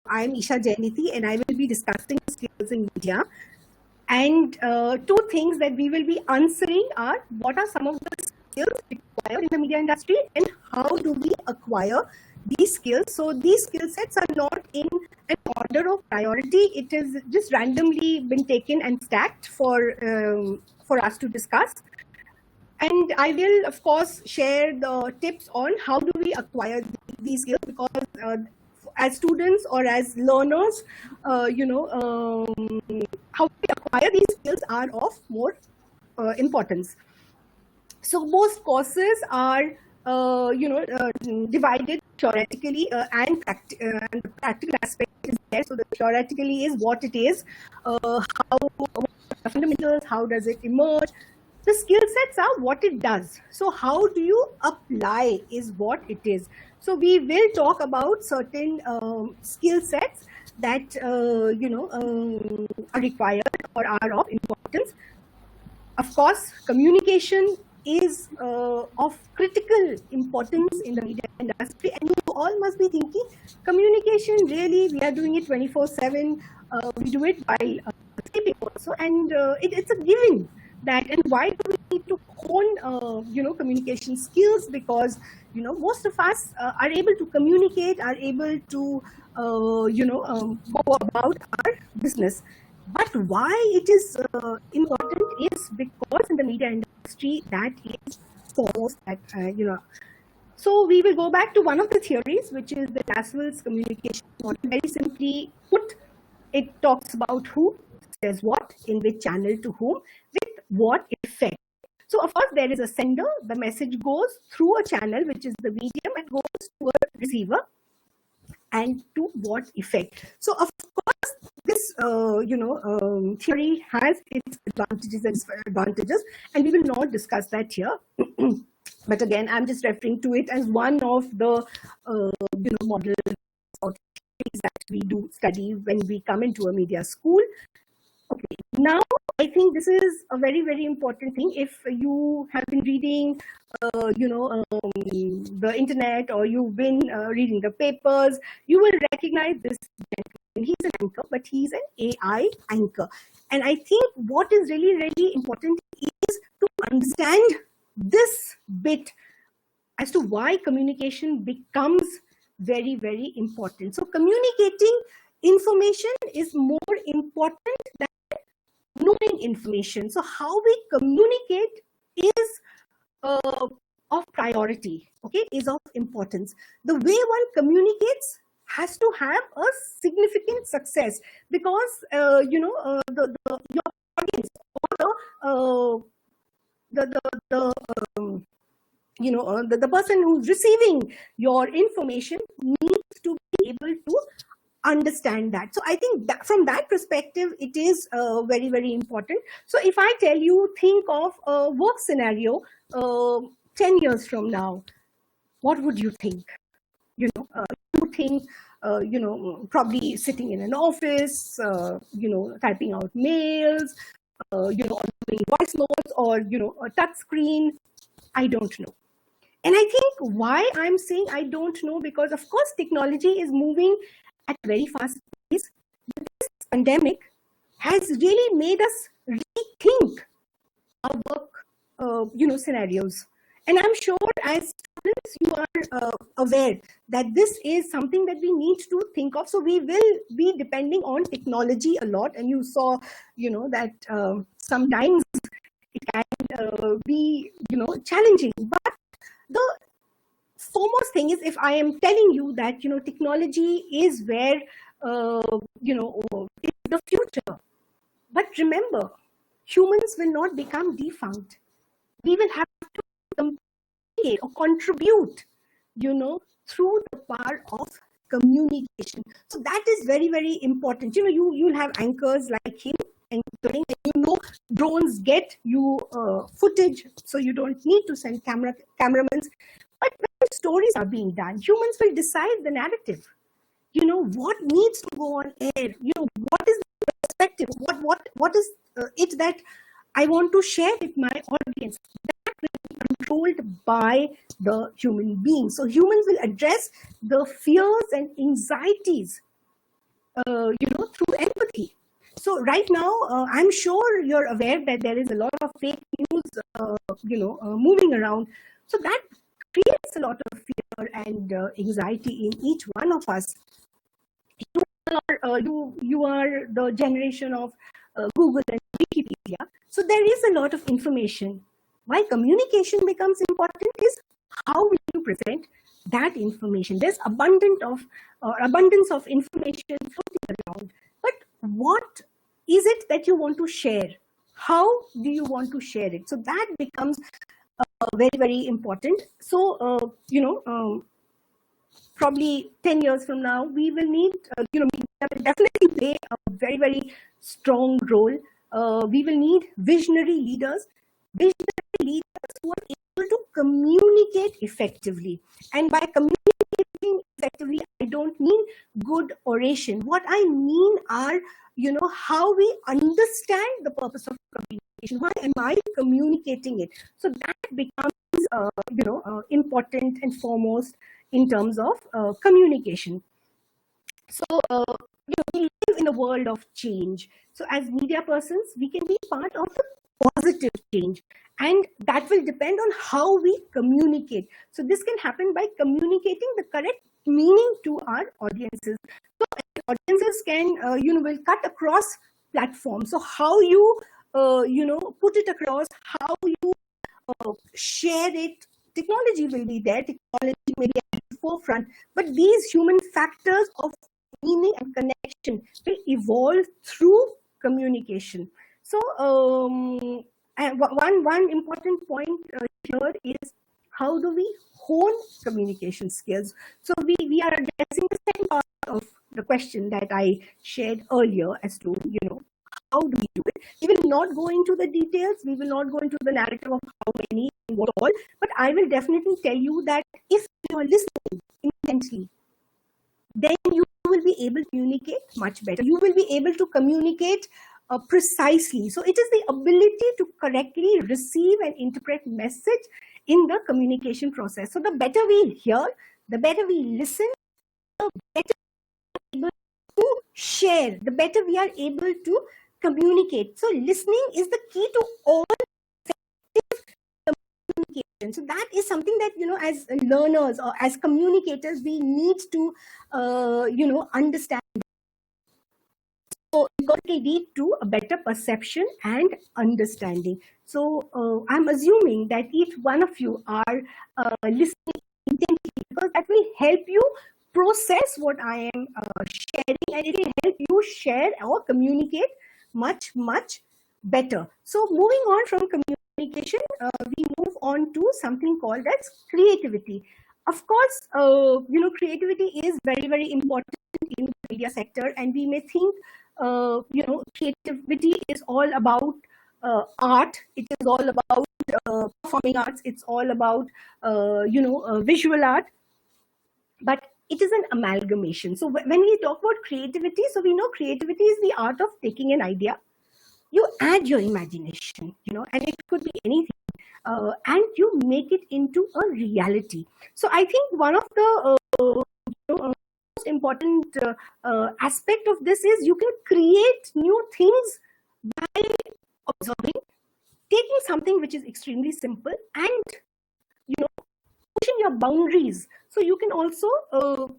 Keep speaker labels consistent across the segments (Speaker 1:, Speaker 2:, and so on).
Speaker 1: I'm Isha Jainiti, and I will be discussing skills in media. And two things that we will be answering are what are some of the skills required in the media industry and how do we acquire these skills. So these skill sets are not in an order of priority. It is just randomly been taken and stacked for us to discuss. And I will, of course, share the tips on how do we acquire these skills, because as students or as learners, how we acquire these skills are of more importance. So most courses are, divided theoretically and the practical aspect is there. So the theoretically is what it is, how the fundamentals, how does it emerge. The skill sets are what it does. So how do you apply is what it is. So we will talk about certain skill sets that are required or are of importance. Of course, communication is of critical importance in the media industry, and you all must be thinking, communication, really, we are doing it 24/7. We do it while sleeping also, and it's a given that. And why do we need to hone communication skills? Because most of us are able to communicate, are able to go about our business. But why it is important is because in the media industry, that is foremost that So we will go back to one of the theories, which is the Laswell's communication model. Very simply put, it talks about who says what, in which channel to whom, with what effect. So of course, there is a sender. The message goes through a channel, which is the medium, and goes to a receiver. And to what effect? So of course, this theory has its advantages and disadvantages, and we will not discuss that here. But again, I'm just referring to it as one of the models or theories that we do study when we come into a media school. Okay, now I think this is a very, very important thing. If you have been reading, the internet, or you've been reading the papers, you will recognize this gentleman. He's an anchor, but he's an AI anchor. And I think what is really, really important is to understand this bit as to why communication becomes very, very important. So communicating information is more important than knowing information. So how we communicate is of priority, okay, is of importance. The way one communicates has to have a significant success, because your audience, or the person who's receiving your information needs to be able to understand that. So I think that from that perspective, it is very, very important. So if I tell you, think of a work scenario 10 years from now, what would you think? You think, probably sitting in an office, typing out mails, doing voice notes, or, a touch screen. I don't know. And I think why I'm saying I don't know, because of course technology is moving at a very fast pace. But this pandemic has really made us rethink our work, scenarios. And I'm sure as students, you are aware that this is something that we need to think of. So we will be depending on technology a lot. And you saw, that sometimes it can be, challenging. But the foremost thing is, if I am telling you that, technology is where, is the future. But remember, humans will not become defunct. We will have to communicate or contribute, through the power of communication. So that is very, very important. You'll have anchors like him, anchoring, and drones get you footage, so you don't need to send cameramen. But when stories are being done, humans will decide the narrative. What needs to go on air? What is the perspective? What is it that I want to share with my audience? That will be controlled by the human being. So humans will address the fears and anxieties through empathy. So right now, I'm sure you're aware that there is a lot of fake news, moving around. So that creates a lot of fear and anxiety in each one of us. You are the generation of Google and Wikipedia. So there is a lot of information. Why communication becomes important is how will you present that information. There's abundance of information floating around. But what is it that you want to share? How do you want to share it? So that becomes very, very important. So, probably 10 years from now, we will need, media will definitely play a very, very strong role. We will need visionary leaders who are able to communicate effectively. And by communicating effectively, I don't mean good oration. What I mean are, how we understand the purpose of communication. Why am I communicating it? So that becomes, important and foremost in terms of communication. So, we live in a world of change. So as media persons, we can be part of the positive change. And that will depend on how we communicate. So this can happen by communicating the correct meaning to our audiences. So audiences can, will cut across platforms. So how you, put it across, how you share it. Technology will be there. Technology may be at the forefront. But these human factors of meaning and connection will evolve through communication. So one important point here is how do we hone communication skills? So we are addressing the second part of the question that I shared earlier as to, how do we do it? We will not go into the details. We will not go into the narrative of how many and what all. But I will definitely tell you that if you are listening intensely, then you will be able to communicate much better. You will be able to communicate precisely. So it is the ability to correctly receive and interpret message in the communication process. So the better we hear, the better we listen, the better we are able to share, the better we are able to communicate. So listening is the key to all effective communication. So that is something that, as learners or as communicators, we need to, understand. So it will lead to a better perception and understanding. So I'm assuming that each one of you are listening intently, because that will help you process what I am sharing, and it will help you share or communicate much, much better. So moving on from communication, we move on to something called as creativity. Of course, creativity is very, very important in the media sector, and we may think, creativity is all about art. It is all about performing arts. It's all about, visual art. But it is an amalgamation. So when we talk about creativity, so we know creativity is the art of taking an idea. You add your imagination, and it could be anything, and you make it into a reality. So I think one of the most important aspect of this is you can create new things by observing, taking something which is extremely simple and, pushing your boundaries. So you can also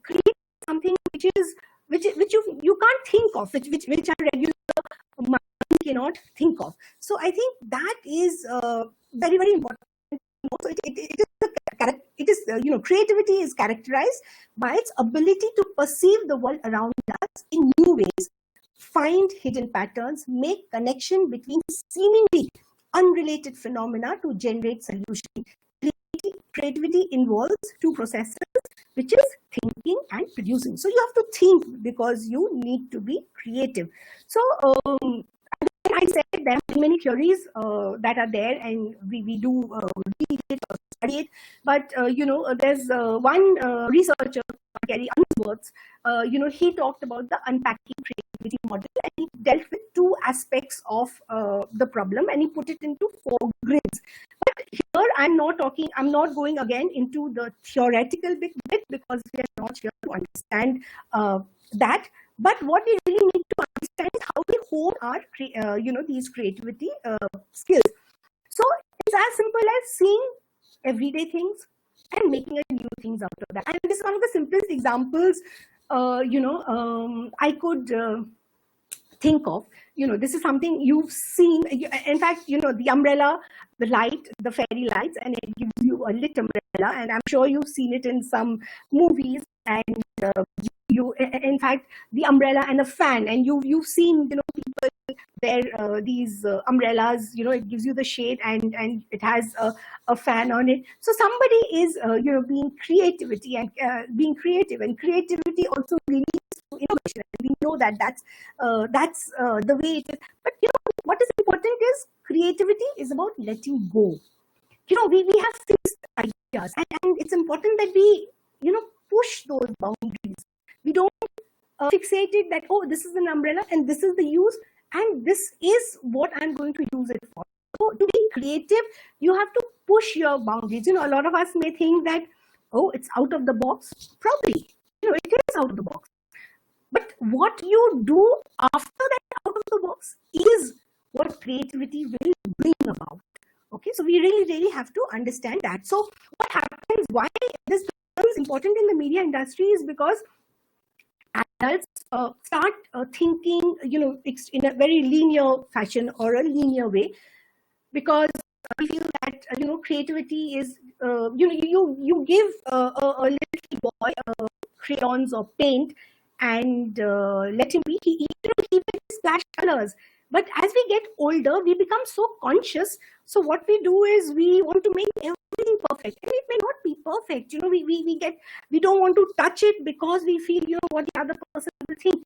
Speaker 1: create something which you can't think of, which our regular mind cannot think of. So I think that is very, very important. So creativity is characterized by its ability to perceive the world around us in new ways, find hidden patterns, make connection between seemingly unrelated phenomena to generate solutions. Creativity involves two processes, which is thinking and producing. So you have to think because you need to be creative. So I said there are many theories that are there, and we do read it or study it. But there's one researcher, Gary Unsworth. He talked about the unpacking creativity model, and he dealt with two aspects of the problem, and he put it into 4 grids. But here I'm not going again into the theoretical bit because we are not here to understand that. But what we really need to understand is how we hone our, these creativity skills. So it's as simple as seeing everyday things and making a new things out of that. And this is one of the simplest examples, I could think of. This is something you've seen. In fact, the umbrella, the light, the fairy lights, and it gives you a lit umbrella. And I'm sure you've seen it in some movies. And in fact, the umbrella and the fan, and you've seen, people wear these umbrellas. It gives you the shade, and it has a fan on it. So somebody is, being being creative, and creativity also leads to innovation. We know that's the way it is. But what is important is creativity is about letting go. We have fixed ideas, and it's important that we push those boundaries. We don't fixate it that, oh, this is an umbrella and this is the use, and this is what I'm going to use it for. So to be creative, you have to push your boundaries. A lot of us may think that, oh, it's out of the box. Probably, it is out of the box. But what you do after that out of the box is what creativity will bring about. Okay, so we really, really have to understand that. So what happens, why this becomes important in the media industry is because adults start thinking, in a very linear fashion or a linear way, because I feel that, creativity is, you give a little boy crayons or paint and let him be, he will splash colors. But as we get older, we become so conscious. So what we do is we want to make everything perfect, and it may not be perfect. We don't want to touch it because we feel, what the other person will think.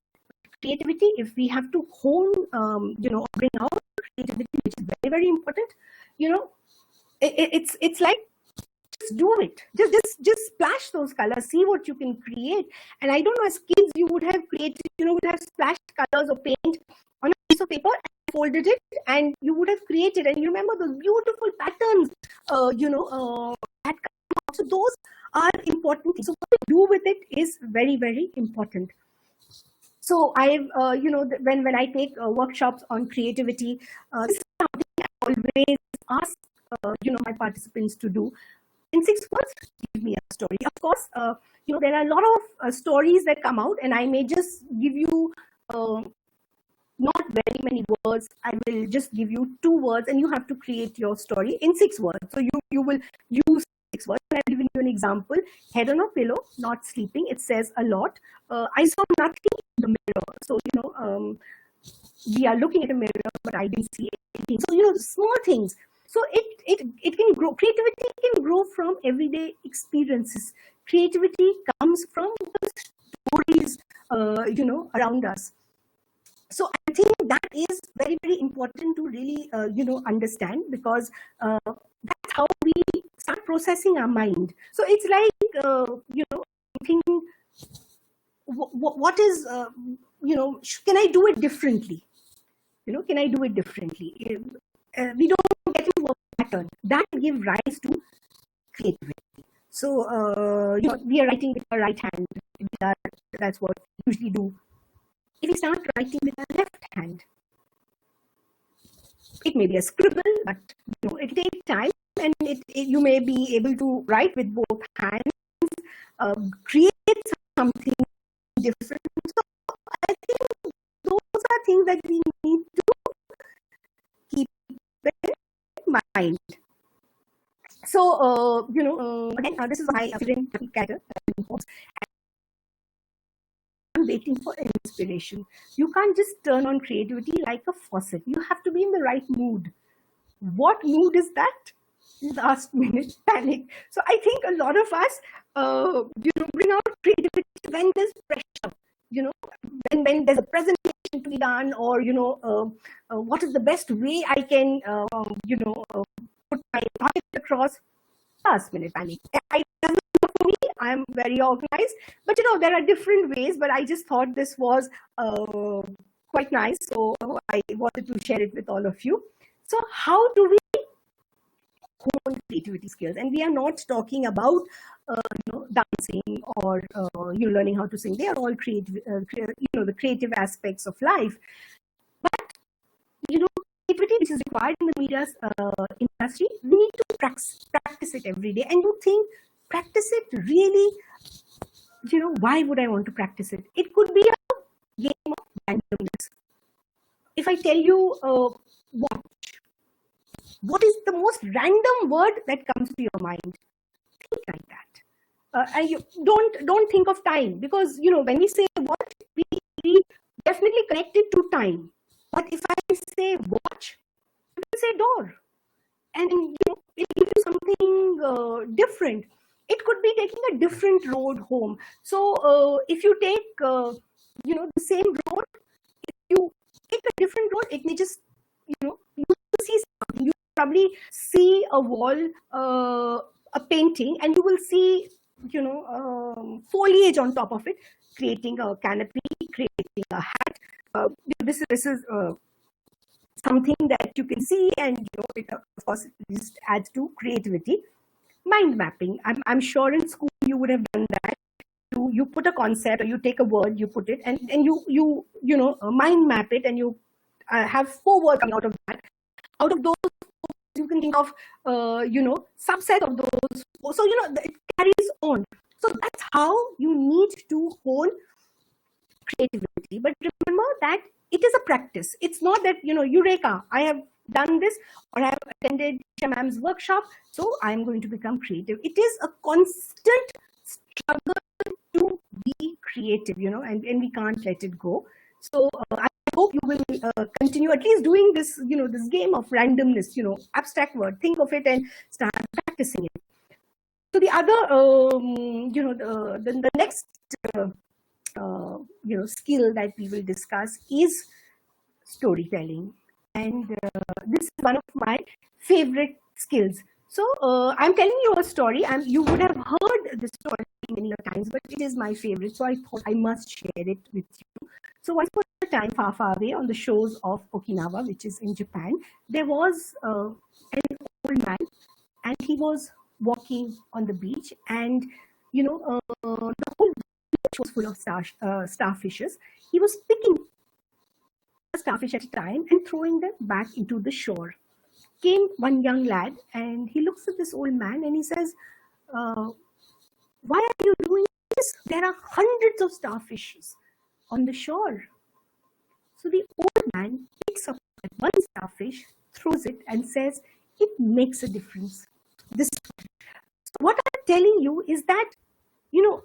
Speaker 1: Creativity, if we have to hone, bring out creativity, which is very, very important. It's like, just do it. Just splash those colors. See what you can create. And I don't know, as kids, you would have created, would have splashed colors or paint on a piece of paper and folded it, and you would have created. And you remember those beautiful patterns, that come out. So those are important things. So what we do with it is very, very important. So I've, when I take workshops on creativity, this is something I always ask, my participants to do. In 6 words, give me a story. Of course, there are a lot of stories that come out, and I may just give you not very many words. I will just give you 2 words, and you have to create your story in 6 words. So you will use 6 words. I've given you an example. Head on a pillow, not sleeping. It says a lot. I saw nothing in the mirror. So, we are looking at a mirror, but I didn't see anything. So, small things. So it can grow. Creativity can grow from everyday experiences. Creativity comes from the stories, around us. So I think that is very, very important to really, understand, because that's how we start processing our mind. So it's like, thinking, what is, can I do it differently? Can I do it differently? We don't get into a pattern that give rise to creativity. So, we are writing with our right hand. That's what we usually do. If we start writing with our left hand, it may be a scribble, but it takes time, and you may be able to write with both hands, create something different. So I think those are things that we need to keep in mind. So, again, this is my character. I'm waiting for inspiration. You can't just turn on creativity like a faucet. You have to be in the right mood. What mood is that? Last minute panic. So I think a lot of us, bring out creativity when there's pressure. When there's a presentation to be done, or what is the best way I can, put my project across. Last minute panic. It doesn't work for me. I'm very organized, but there are different ways. But I just thought this was quite nice, so I wanted to share it with all of you. So how do we own creativity skills. And we are not talking about dancing or learning how to sing. They are all creative, the creative aspects of life. But creativity which is required in the media industry, we need to practice it every day. And you think, practice it really? Why would I want to practice it? It could be a game of randomness. If I tell you watch, what is the most random word that comes to your mind? Think like that. And you don't think of time, because when we say watch, we definitely connect it to time. But if I say watch, you can say door, and it gives you something different. It could be taking a different road home. So if you take the same road, if you take a different road, it may just you see something. You probably see a wall, a painting, and you will see foliage on top of it, creating a canopy, creating a hat. This is something that you can see, and it of course just adds to creativity. Mind mapping. I'm sure in school you would have done that. You put a concept, or you take a word, you put it, and you mind map it, and you have 4 words coming out of that. Out of those, you can think of subset of those. So it carries on. So that's how you need to hone creativity. But remember that it is a practice. It's not that eureka, I have done this, or I have attended Shamam's workshop, so I'm going to become creative. It is a constant struggle to be creative, and we can't let it go. So I hope you will continue at least doing this, this game of randomness, abstract word, think of it and start practicing it. So the other, the next, skill that we will discuss is storytelling. And this is one of my favorite skills. So I'm telling you a story. You would have heard the story many times, but it is my favorite. So I thought I must share it with you. So once upon a time, far, far away on the shores of Okinawa, which is in Japan, there was an old man, and he was walking on the beach, and the whole beach was full of starfishes. He was picking a starfish at a time and throwing them back into the shore. Came one young lad, and he looks at this old man and he says, why are you doing this? There are hundreds of starfishes on the shore. So the old man picks up one starfish, throws it, and says, it makes a difference. What I'm telling you is that,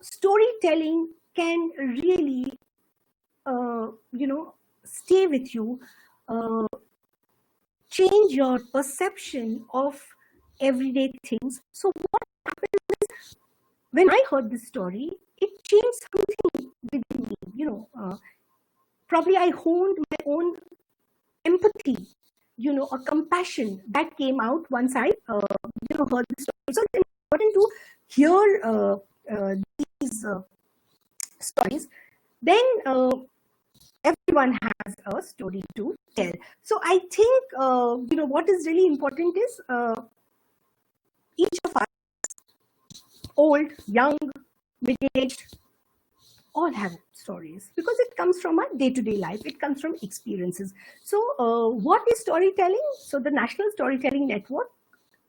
Speaker 1: storytelling can really, stay with you, change your perception of everyday things. So what happened is, when I heard this story, it changed something within me. Probably I honed my own empathy, a compassion that came out once I, heard this story. So it's important to hear these stories. Then everyone has a story to tell. So I think, what is really important is each of us, old, young, middle-aged, all have stories, because it comes from our day-to-day life. It comes from experiences. So what is storytelling? So the National Storytelling Network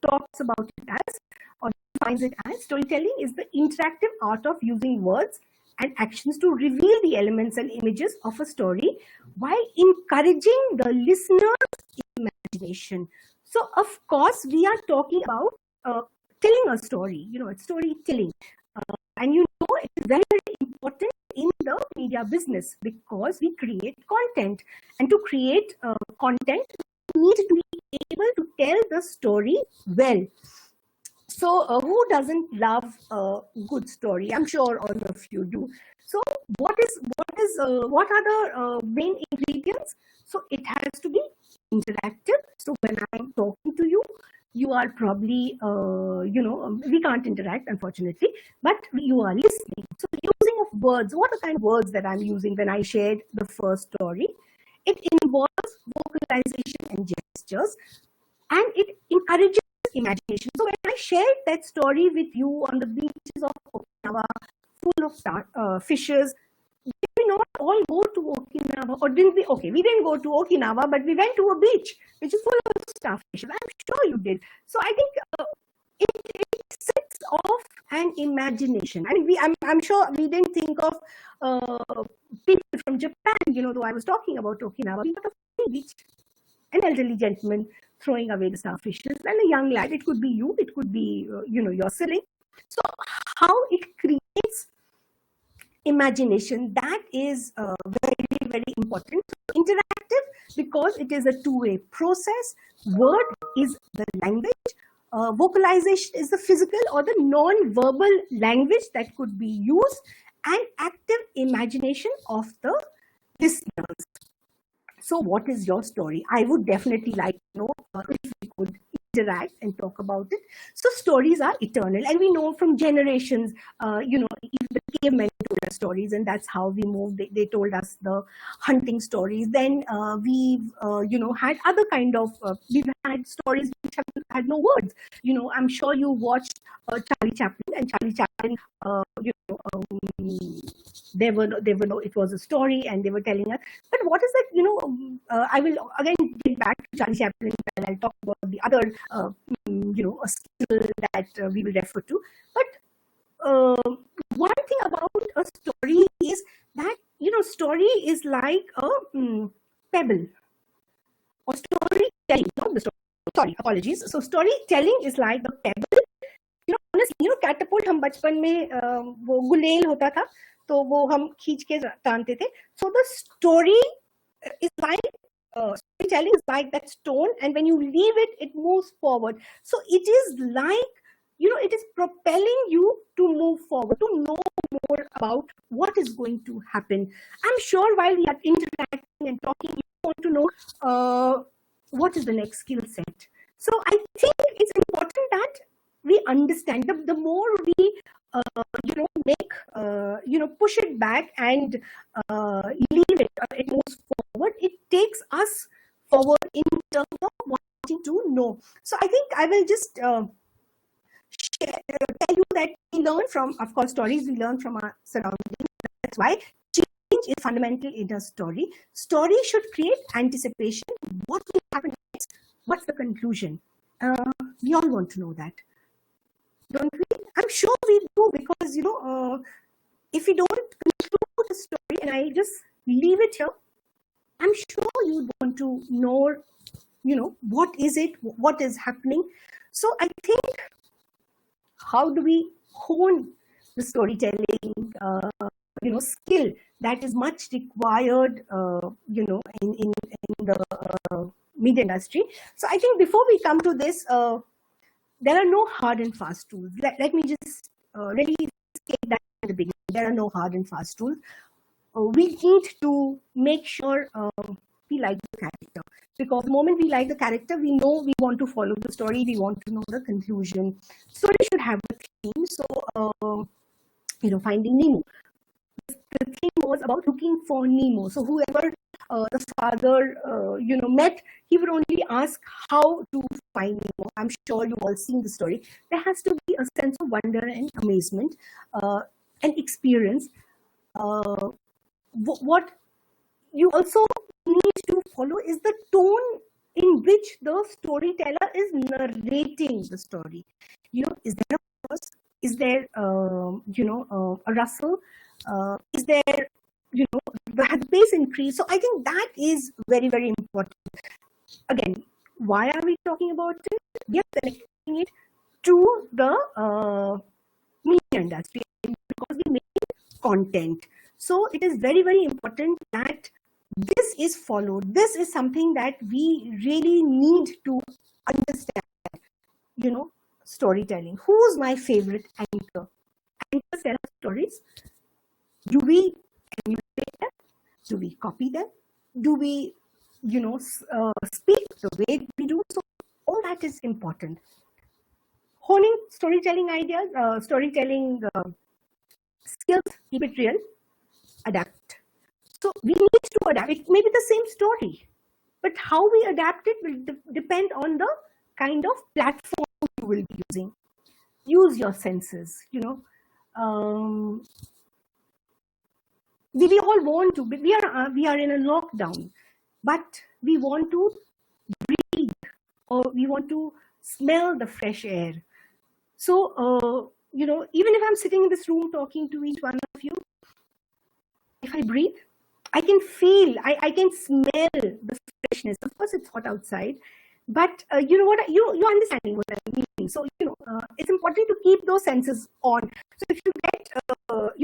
Speaker 1: talks about it as, or defines it as, storytelling is the interactive art of using words and actions to reveal the elements and images of a story while encouraging the listener's imagination. So of course, we are talking about telling a story, it's storytelling. And it is very, very important in the media business, because we create content. And to create content, we need to be able to tell the story well. So who doesn't love a good story? I'm sure all of you do. So what are the main ingredients? So it has to be interactive. So when I'm talking to you, you are probably, we can't interact, unfortunately, but you are listening. So the using of words, what are the kind of words that I'm using when I shared the first story? It involves vocalization and gestures, and it encourages imagination. So when I shared that story with you on the beaches of Okinawa, full of fishes, did we not all go to Okinawa? Or didn't we? Okay, we didn't go to Okinawa, but we went to a beach which is full of starfish. I'm sure you did. So I think it sets off an imagination. I mean, I'm sure we didn't think of people from Japan. Though I was talking about Okinawa, we thought of a beach, an elderly gentleman throwing away the starfishes, and a young lad. It could be you. It could be your sibling. So how it creates imagination, that is very, very important. Interactive because it is a two-way process. Word is the language. Vocalization is the physical or the non-verbal language that could be used, and active imagination of the listeners. So what is your story? I would definitely like to know if we could interact and talk about it. So stories are eternal, and we know from generations, even the cavemen told us stories, and that's how we moved. They told us the hunting stories. Then we've, had other kind of, we've had stories which have had no words. I'm sure you watched Charlie Chaplin, and Charlie Chaplin, there were no, it was a story, and they were telling us. But what is that? I will again get back to Charlie Chaplin, and I'll talk about the other, a skill that we will refer to. But one thing about a story is that story is like a pebble, or storytelling. Not the story. Sorry, apologies. So storytelling is like the pebble. Honestly, catapult हम बचपन में वो गुलेल होता था, तो वो हम खींच के टानते थे. So the story is like storytelling is like that stone, and when you leave it, it moves forward. So it is like, it is propelling you to move forward, to know more about what is going to happen. I'm sure while we are interacting and talking, you want to know what is the next skill set. So I think it's important that we understand. The more we push it back and leave it, it moves forward, it takes us forward in terms of wanting to know. So I think I will just tell you that we learn from, of course, stories, we learn from our surroundings. That's why change is fundamental in a story. Story should create anticipation. What will happen next? What's the conclusion? We all want to know that, don't we? I'm sure we do, because if we don't conclude the story and I just leave it here, I'm sure you want to know, what is it, what is happening. So I think, how do we hone the storytelling, skill that is much required, in the media industry. So I think before we come to this, there are no hard and fast tools. Let me just really state that at the beginning. There are no hard and fast tools. We need to make sure we like the character, because the moment we like the character, we know we want to follow the story, we want to know the conclusion. Story should have a theme. So, Finding Nemo. The theme was about looking for Nemo. So whoever the father, met, he would only ask how to find Nemo. I'm sure you've all seen the story. There has to be a sense of wonder and amazement and experience. What you also need to follow is the tone in which the storyteller is narrating the story. Is there a pause? Is there, a rustle? Is there, the pace increase? So I think that is very, very important. Again, why are we talking about it? We are connecting it to the media industry, because we make content. So it is very, very important that this is followed. This is something that we really need to understand. Storytelling. Who's my favorite anchor? Anchors tell us stories. Do we emulate them? Do we copy them? Do we, speak the way we do? So all that is important. Honing storytelling ideas, storytelling skills, keep it real, adapt. So we need to adapt. It may be the same story, but how we adapt it will depend on the kind of platform will be using. Use your senses, we all want to, we are in a lockdown, but we want to breathe, or we want to smell the fresh air. So, even if I'm sitting in this room talking to each one of you, if I breathe, I can feel, I can smell the freshness. Of course, it's hot outside, but you know what, you're understanding what I mean. So, it's important to keep those senses on. So if you get,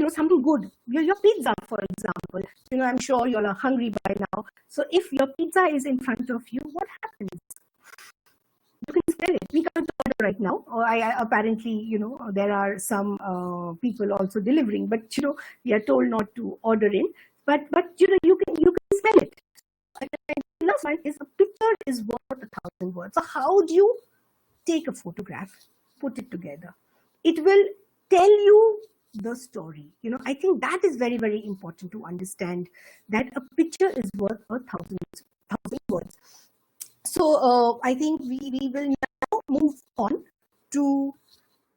Speaker 1: something good, your pizza, for example, I'm sure you all are hungry by now. So if your pizza is in front of you, what happens? You can smell it. We can't order right now. Apparently, there are some people also delivering, but we are told not to order in. But you can smell it. And last one is, a picture is worth 1,000 words. So how do you take a photograph, put it together? It will tell you the story. I think that is very, very important to understand, that a picture is worth 1,000 words. So I think we will now move on to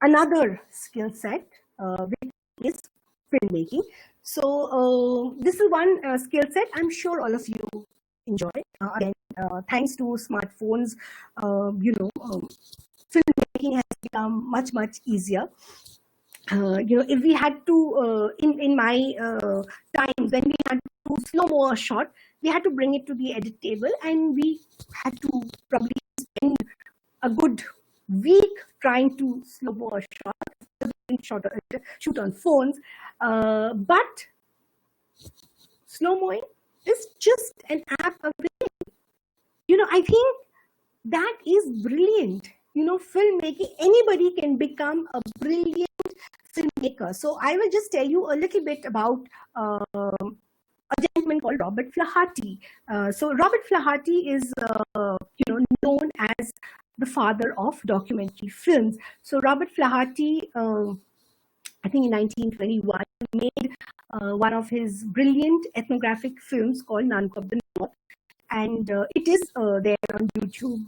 Speaker 1: another skill set, which is filmmaking. So this is one skill set I'm sure all of you enjoy. Again, thanks to smartphones, filmmaking has become much, much easier. If we had to, in my times, when we had to slow-mo a shot, we had to bring it to the edit table, and we had to probably spend a good week trying to slow-mo a shot, shoot on phones. But slow-moing is just an app away. I think that is brilliant. Filmmaking, anybody can become a brilliant filmmaker. So I will just tell you a little bit about a gentleman called Robert Flaherty. So Robert Flaherty is, known as the father of documentary films. So Robert Flaherty, I think in 1921, made one of his brilliant ethnographic films called Nanook of the North. And it is there on YouTube,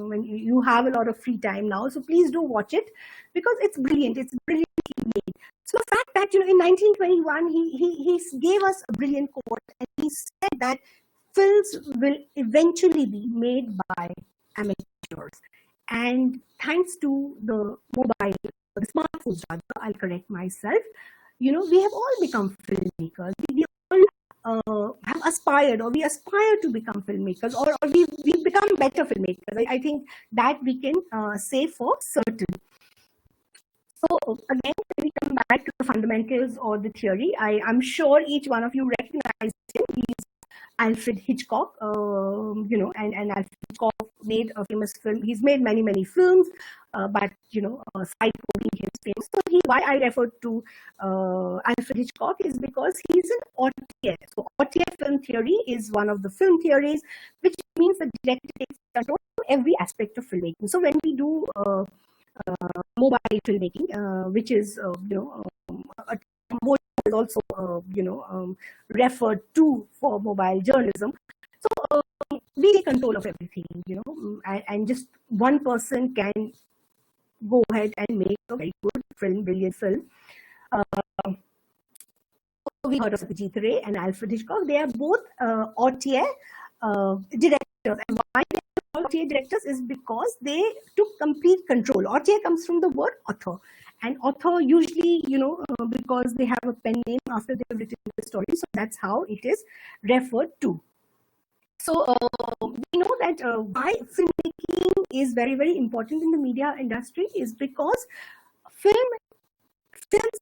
Speaker 1: when you have a lot of free time now. So please do watch it, because it's brilliant. It's brilliantly made. So the fact that, in 1921, he gave us a brilliant quote, and he said that films will eventually be made by amateurs. And thanks to the smartphones rather, I'll correct myself, we have all become filmmakers. We all have aspired, or we aspire to become filmmakers, or we've become better filmmakers. I think that we can say for certain. So again, when we come back to the fundamentals or the theory, I'm sure each one of you recognize him. He's Alfred Hitchcock, and Alfred Hitchcock made a famous film. He's made many, many films, but Psycho being his famous. So why I refer to Alfred Hitchcock is because he's an auteur. So auteur film theory is one of the film theories, which means the director takes control of every aspect of filmmaking. So when we do mobile filmmaking, which is a is also referred to for mobile journalism. So we take control of everything, and just one person can go ahead and make a very good film, brilliant film. We heard of Satyajit Ray and Alfred Hitchcock. They are both auteur directors. And why they are auteur directors is because they took complete control. Auteur comes from the word author. And author usually, because they have a pen name after they've written the story. So that's how it is referred to. So we know that why filmmaking is very, very important in the media industry is because films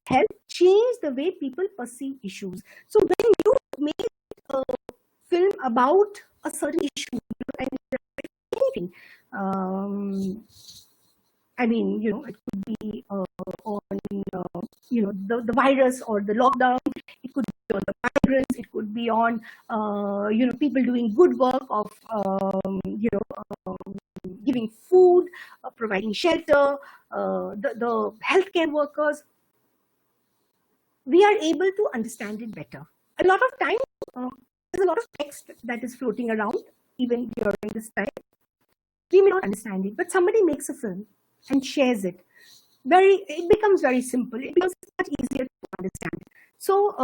Speaker 1: help change the way people perceive issues. So when you make a film about a certain issue, and anything, it could be on, the virus or the lockdown. It could be on the migrants. It could be on, people doing good work of, giving food, providing shelter, the healthcare workers. We are able to understand it better. A lot of time, there's a lot of text that is floating around, even during this time. We may not understand it, but somebody makes a film. and shares it. It becomes very simple. It becomes much easier to understand. So,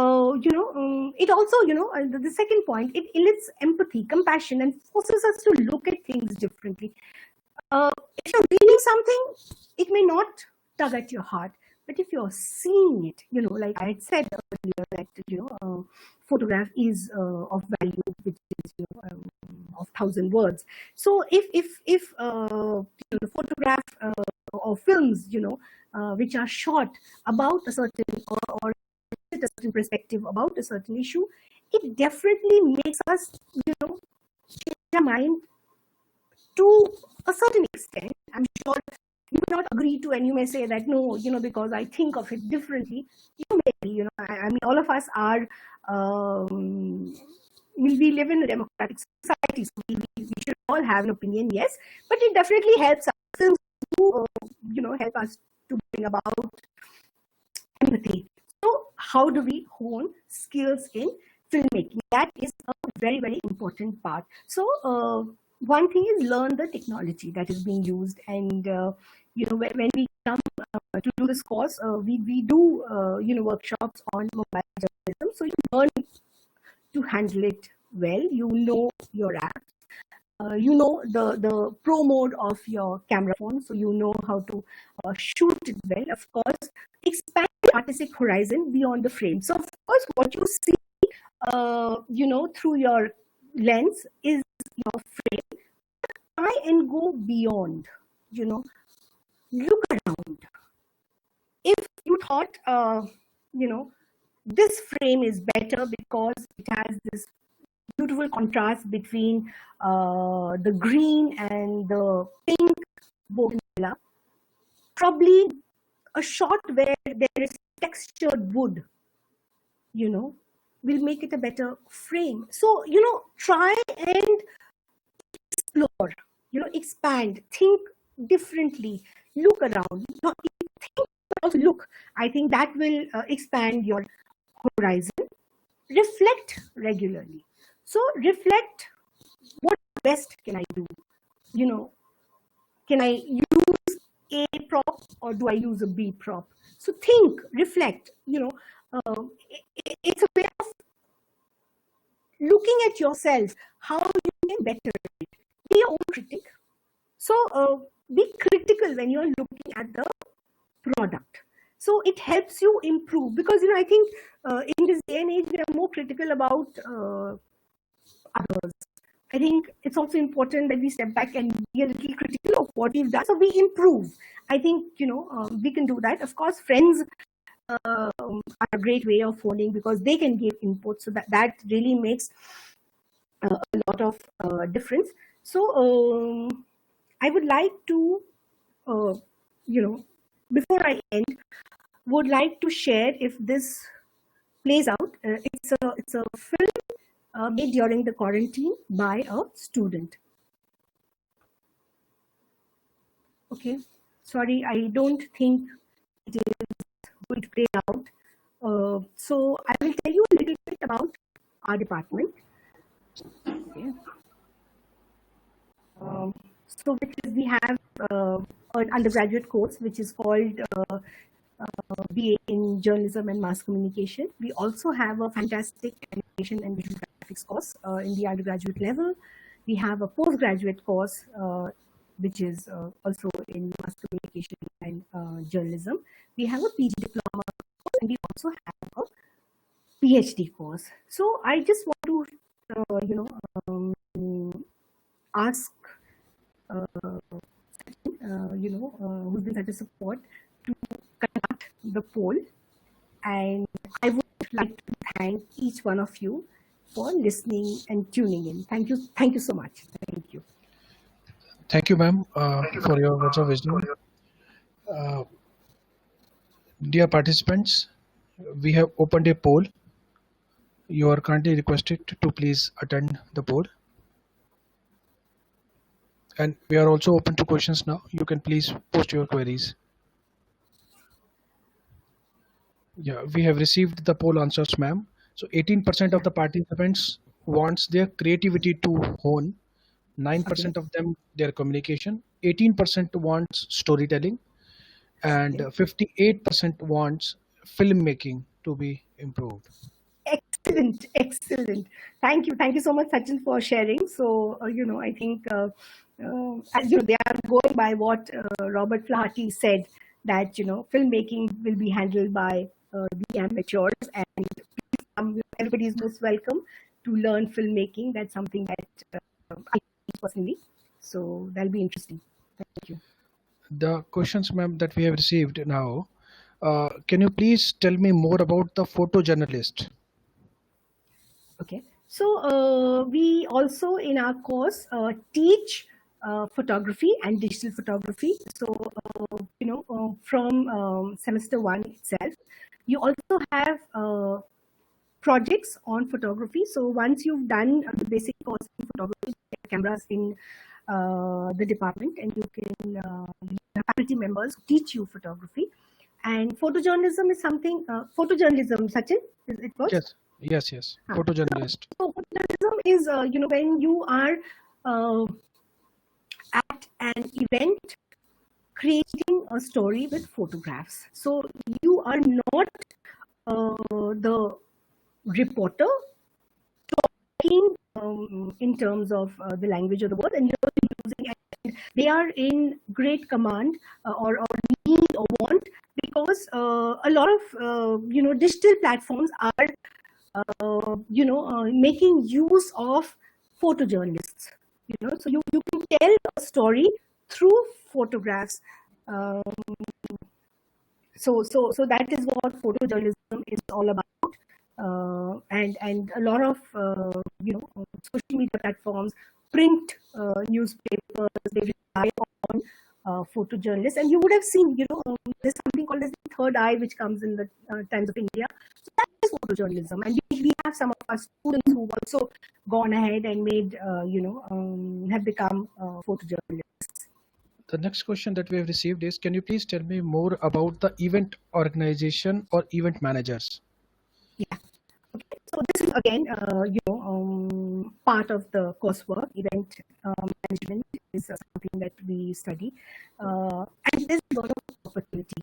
Speaker 1: it also, the second point, it elicits empathy, compassion, and forces us to look at things differently. If you're reading something, it may not tug at your heart, but if you're seeing it, like I had said earlier, that photograph is of value, which is of 1,000 words. So if the photograph or films, which are shot about a certain or a certain perspective about a certain issue, it definitely makes us, change our mind to a certain extent. I'm sure you will not agree to, and you may say that no, because I think of it differently. Maybe, I mean, all of us are. We live in a democratic society, so we should all have an opinion, yes. But it definitely helps us to, help us to bring about empathy. So, how do we hone skills in filmmaking? That is a very, very important part. So, one thing is learn the technology that is being used, and when we come to do this course, we do workshops on mobile journalism. So you learn to handle it well. You know your apps. The pro mode of your camera phone, so you know how to shoot it well. Of course, expand the artistic horizon beyond the frame. So, of course, what you see, through your lens is your frame. Try and go beyond. Look around. If you thought, this frame is better because it has this beautiful contrast between the green and the pink bougainvillea, probably a shot where there is textured wood, will make it a better frame. So, try and explore, expand, think differently, look around. Not think, but also look. I think that will expand your horizon. Reflect regularly. So reflect, what best can I do? Can I use A prop or do I use a B prop? So think, reflect, it's a way of looking at yourself, how you can better it. Be your own critic. So be critical when you're looking at the product. So it helps you improve, because I think in this day and age we are more critical about others. I think it's also important that we step back and be a little critical of what we've done, so we improve. I think we can do that. Of course, friends are a great way of honing, because they can give input, so that really makes a lot of difference. So I would like to, before I end, would like to share, if this plays out, it's a film made during the quarantine by a student. Okay, sorry, I don't think it is going to play out. So I will tell you a little bit about our department. Okay. So we have an undergraduate course which is called BA in Journalism and Mass Communication. We also have a fantastic animation and visual graphics course in the undergraduate level. We have a postgraduate course which is also in mass communication and journalism. We have a PG diploma course, and we also have a PhD course. So I just want to, ask, who's been such a support, to conduct the poll, and I would like to thank each one of you for listening and tuning in. Thank you so much. Thank you.
Speaker 2: Thank you, ma'am, for your words of wisdom. Dear participants, we have opened a poll. You are kindly requested to please attend the poll. And we are also open to questions now. You can please post your queries. Yeah, we have received the poll answers, ma'am. So 18% of the participants wants their creativity to hone, 9% of them their communication, 18% wants storytelling, and
Speaker 1: Okay.
Speaker 2: 58% wants filmmaking to be improved.
Speaker 1: Excellent, excellent. Thank you so much, Sachin, for sharing. So, I think, as they are going by what Robert Flaherty said, that filmmaking will be handled by the amateurs, and everybody is most welcome to learn filmmaking. That's something that I teach personally. So that'll be interesting. Thank you.
Speaker 2: The questions, ma'am, that we have received now, can you please tell me more about the photojournalist?
Speaker 1: Okay. So we also in our course teach photography and digital photography. So from semester one itself, you also have projects on photography. So once you've done the basic course in photography, you get cameras in the department, and you can have faculty members who teach you photography. And photojournalism is something. Photojournalism, Sachin, it was.
Speaker 2: Yes, yes, yes.
Speaker 1: Huh.
Speaker 2: Photojournalist.
Speaker 1: So photojournalism is, when you are uh, at an event creating a story with photographs. So you are not the reporter talking in terms of the language of the world, and you're using, and they are in great command or need or want, because a lot of digital platforms are making use of photojournalists. So you can tell a story through photographs. Um, so that is what photojournalism is all about. And a lot of social media platforms, print newspapers, they rely on photojournalists. And you would have seen, there's something called as the third eye, which comes in the Times of India. So that is photojournalism. And we have some of our students who also gone ahead and made, have become photojournalists.
Speaker 2: The next question that we have received is, can you please tell me more about the event organization or event managers?
Speaker 1: Yeah. Okay. So this is again, part of the coursework. Event management is something that we study, and there's a lot of opportunity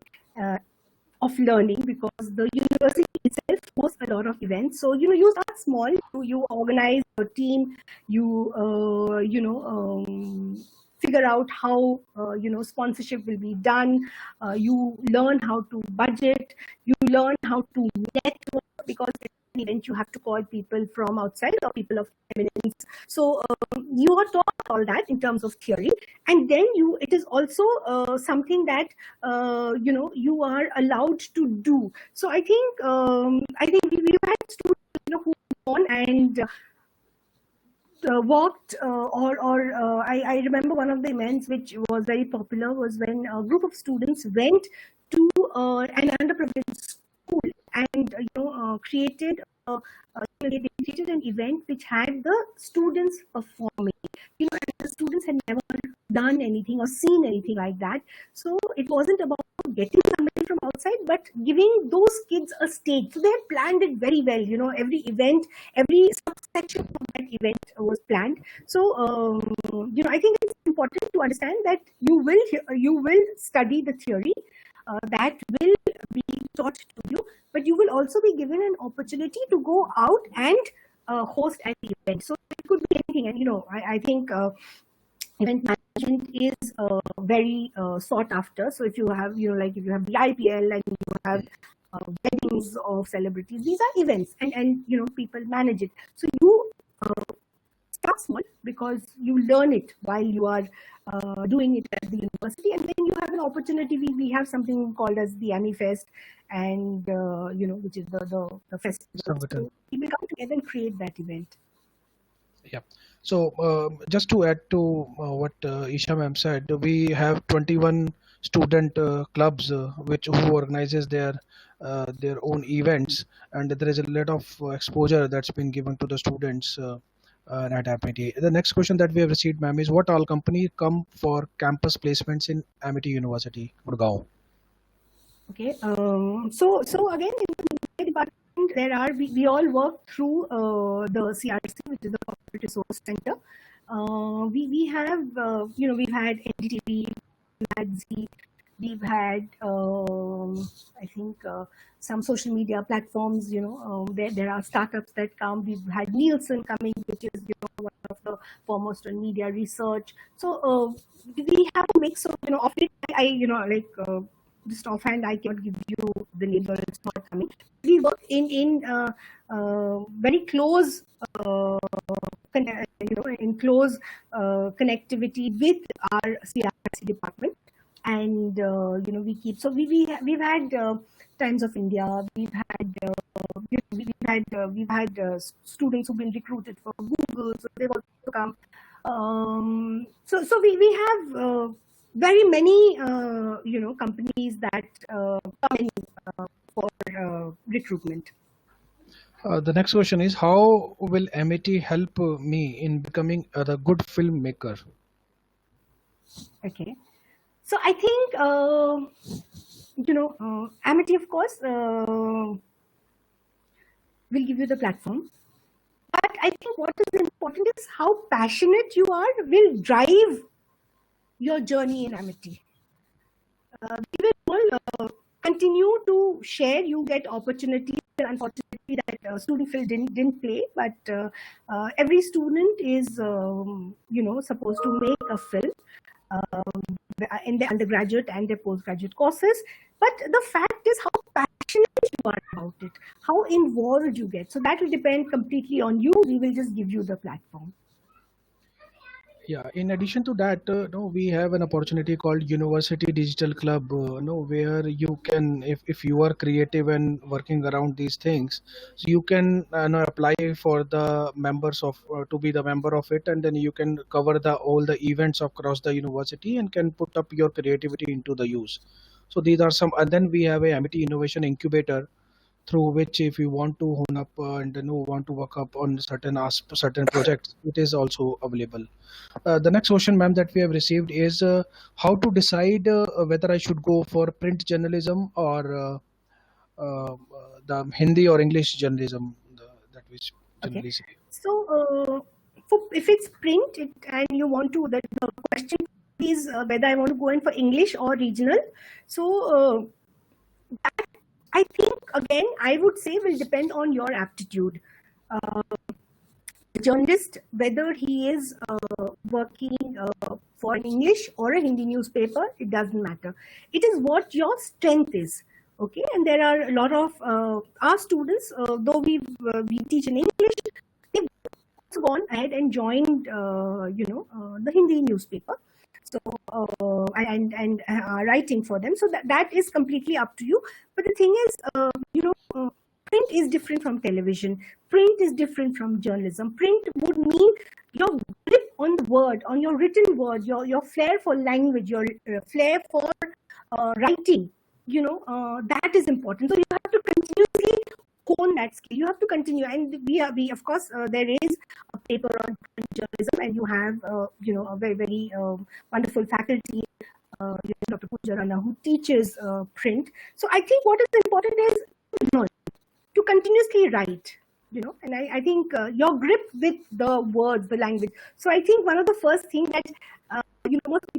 Speaker 1: of learning, because the university itself hosts a lot of events. So you start small, you organize your team, you figure out how sponsorship will be done. You learn how to budget, you learn how to network, because at an event you have to call people from outside or people of eminence. So you are taught all that in terms of theory, and then it is also something that you are allowed to do. So I think we've had students who gone and worked, I remember one of the events which was very popular was when a group of students went to an underprivileged school, and created they created an event which had the students performing. And the students had never done anything or seen anything like that. So it wasn't about getting somebody from outside, but giving those kids a stage. So they had planned it very well. Every event, every subsection of that event was planned. So I think it's important to understand that you will study the theory that will be taught to you, but you will also be given an opportunity to go out and host an event. So it could be anything. And I think event management is very sought after. So if you have, like if you have the IPL and you have weddings of celebrities, these are events, and people manage it. So you start small, because you learn it while you are doing it at the university, and then you have an opportunity. We have something called as the AMI Fest, and which is the festival.
Speaker 2: Sangathan.
Speaker 1: So people come together and create that event.
Speaker 2: Yeah. So just to add to what Isha ma'am said, we have 21 student clubs who organizes their own events, and there is a lot of exposure that's been given to the students at Amity. The next question that we have received, ma'am, is what all companies come for campus placements in Amity University, Gurgaon?
Speaker 1: Okay. So again, in the media department, we all work through the CRC, which is the Corporate Resource Center. We have we've had NDTV, we've had Z, we've had I think some social media platforms. There are startups that come. We've had Nielsen coming, which is one of the foremost on media research. So we have a mix of of it. I just offhand I cannot give you the names, or it's not coming. We work in very close in close connectivity with our CRC department, and we keep. So we've had Times of India. We've had we've had students who've been recruited for Google, so they've also come. So we have very many companies that come in for recruitment.
Speaker 2: The next question is, how will MIT help me in becoming a good filmmaker?
Speaker 1: Okay, so I think Amity, of course, will give you the platform. But I think what is important is how passionate you are will drive your journey in Amity. We will all continue to share. You get opportunities. Unfortunately, that student field didn't play, but every student is supposed to make a film in their undergraduate and their postgraduate courses. But the fact is how passionate you are about it, how involved you get. So that will depend completely on you. We will just give you the platform.
Speaker 2: Yeah, in addition to that, no, we have an opportunity called University Digital Club, no, where you can, if you are creative and working around these things, so you can no, apply for the members of to be the member of it, and then you can cover the all the events across the university and can put up your creativity into the use. So these are some, and then we have a MIT Innovation Incubator, through which if you want to hone up and want to work up on certain projects, it is also available. The next question, ma'am, that we have received is, how to decide whether I should go for print journalism or the Hindi or English journalism, that which
Speaker 1: Okay.
Speaker 2: generally say.
Speaker 1: So if it's print and you want to, the question is whether I want to go in for English or regional. So that, I think, again, I would say will depend on your aptitude. The journalist, whether he is working for an English or a Hindi newspaper, it doesn't matter. It is what your strength is. Okay, and there are a lot of our students, though we teach in English, they've also gone ahead and joined, the Hindi newspaper. So and writing for them. So that is completely up to you. But the thing is, print is different from television. Print is different from journalism. Print would mean your grip on the word, on your written word, your flair for language, your flair for writing. That is important. So you have to continuously hone that skill. You have to continue, and we of course there is a paper on print journalism, and you have a very very wonderful faculty, Dr. Pooja Rana, who teaches print. So I think what is important is to continuously write, and I think your grip with the words, the language. So I think one of the first things that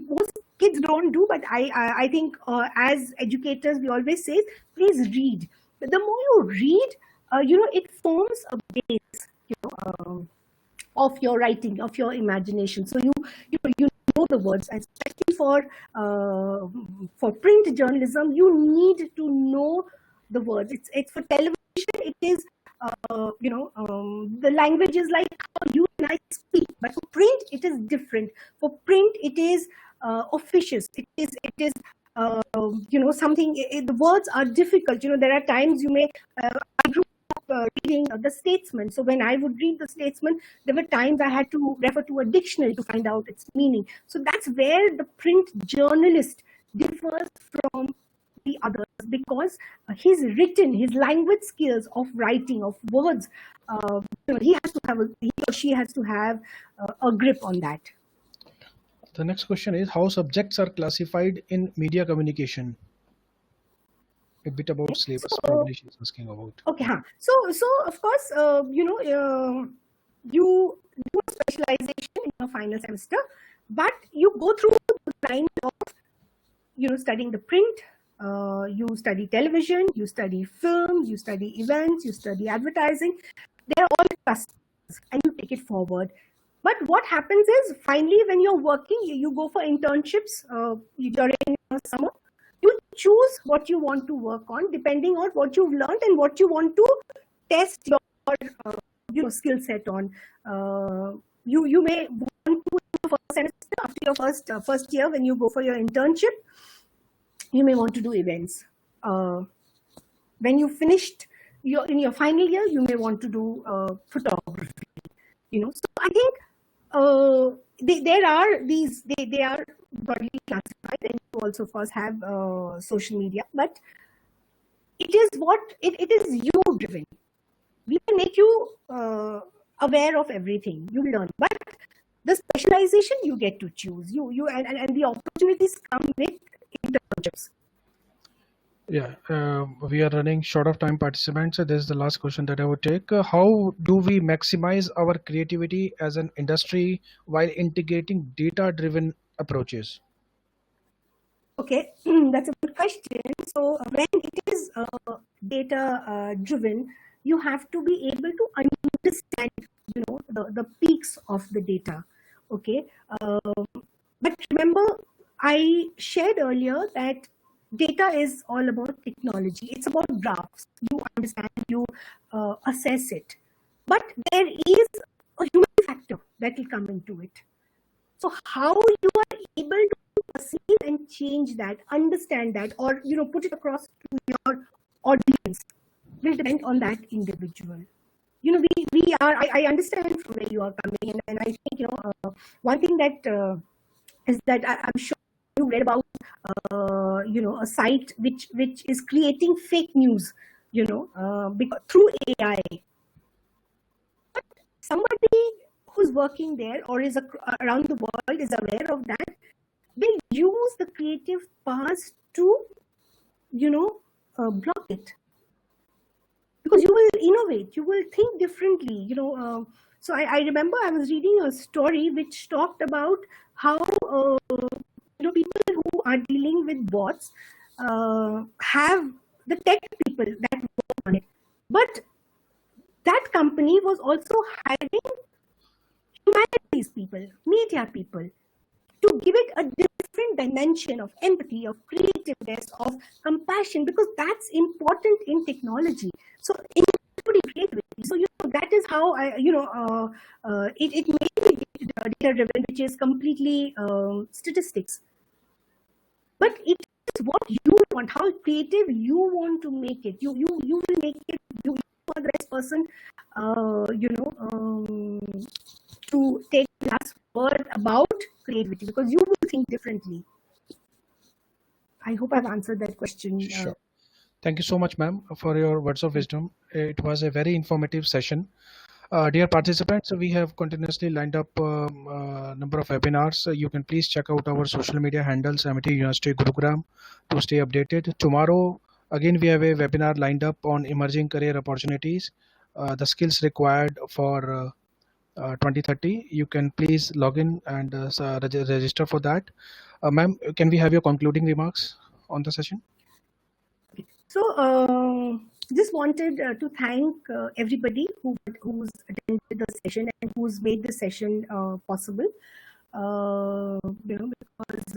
Speaker 1: most kids don't do, but I think as educators we always say, please read. The more you read, it forms a base, of your writing, of your imagination. So you know the words, and especially for print journalism, you need to know the words. It's for television. It is the language is like how you and I speak, but for print it is different. For print it is officious. It is something. The words are difficult. There are times you may. I grew up reading The Statesman. So when I would read The Statesman, there were times I had to refer to a dictionary to find out its meaning. So that's where the print journalist differs from the others, because his language skills of writing, of words, he or she has to have a grip on that.
Speaker 2: The next question is, how subjects are classified in media communication? A bit about
Speaker 1: Okay.
Speaker 2: syllabus,
Speaker 1: So,
Speaker 2: probably she's asking about.
Speaker 1: okay, so of course, you specialization in your final semester, but you go through the line of studying the print, you study television, you study film, you study events, you study advertising. They're all clusters, and you take it forward. But what happens is, finally, when you're working, you go for internships during summer. You choose what you want to work on depending on what you've learned and what you want to test your skill set on. You may want to, first semester, after your first year, when you go for your internship, you may want to do events. When you finished in your final year, you may want to do photography. So I think they are broadly classified, and you also, of course, have social media, but it is you driven. We can make you aware of everything you learn, but the specialization you get to choose. And the opportunities come with internships.
Speaker 2: Yeah, we are running short of time, participants. So this is the last question that I would take. How do we maximize our creativity as an industry while integrating data-driven approaches?
Speaker 1: Okay, that's a good question. So when it is data driven, you have to be able to understand, the peaks of the data. Okay, but remember, I shared earlier that data is all about technology. It's about graphs. You understand, you assess it, but there is a human factor that will come into it. So how you are able to perceive and change that, understand that, or put it across to your audience will depend on that individual. I understand from where you are coming, and I think one thing that is that I'm sure you read about a site which is creating fake news because through AI. But somebody who's working there or is around the world is aware of that, will use the creative powers to block it, because you will innovate, you will think differently. So I remember I was reading a story which talked about how people who are dealing with bots have the tech people that work on it, but that company was also hiring humanities people, media people, to give it a different dimension of empathy, of creativeness, of compassion, because that's important in technology. So including creativity. So that is how it may be data driven, which is completely statistics, but it is what you want, how creative you want to make it. You will make it. You are the best person, to take the last word about creativity, because you will think differently. I hope I've answered that question.
Speaker 2: Sure. Thank you so much, ma'am, for your words of wisdom. It was a very informative session. Dear participants, we have continuously lined up a number of webinars. You can please check out our social media handles, Amity University Gurugram, to stay updated. Tomorrow, again, we have a webinar lined up on emerging career opportunities, the skills required for 2030. You can please log in and register for that. Ma'am, can we have your concluding remarks on the session?
Speaker 1: So, just wanted to thank everybody who's attended the session and who's made the session possible. Because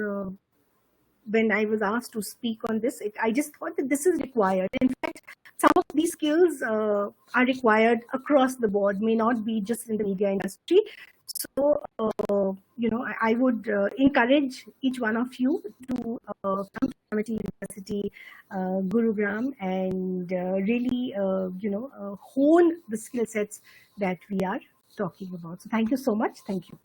Speaker 1: when I was asked to speak on this, I just thought that this is required. In fact, some of these skills are required across the board, may not be just in the media industry. So, I would encourage each one of you to come to Amity University, Gurugram, and really, hone the skill sets that we are talking about. So, thank you so much. Thank you.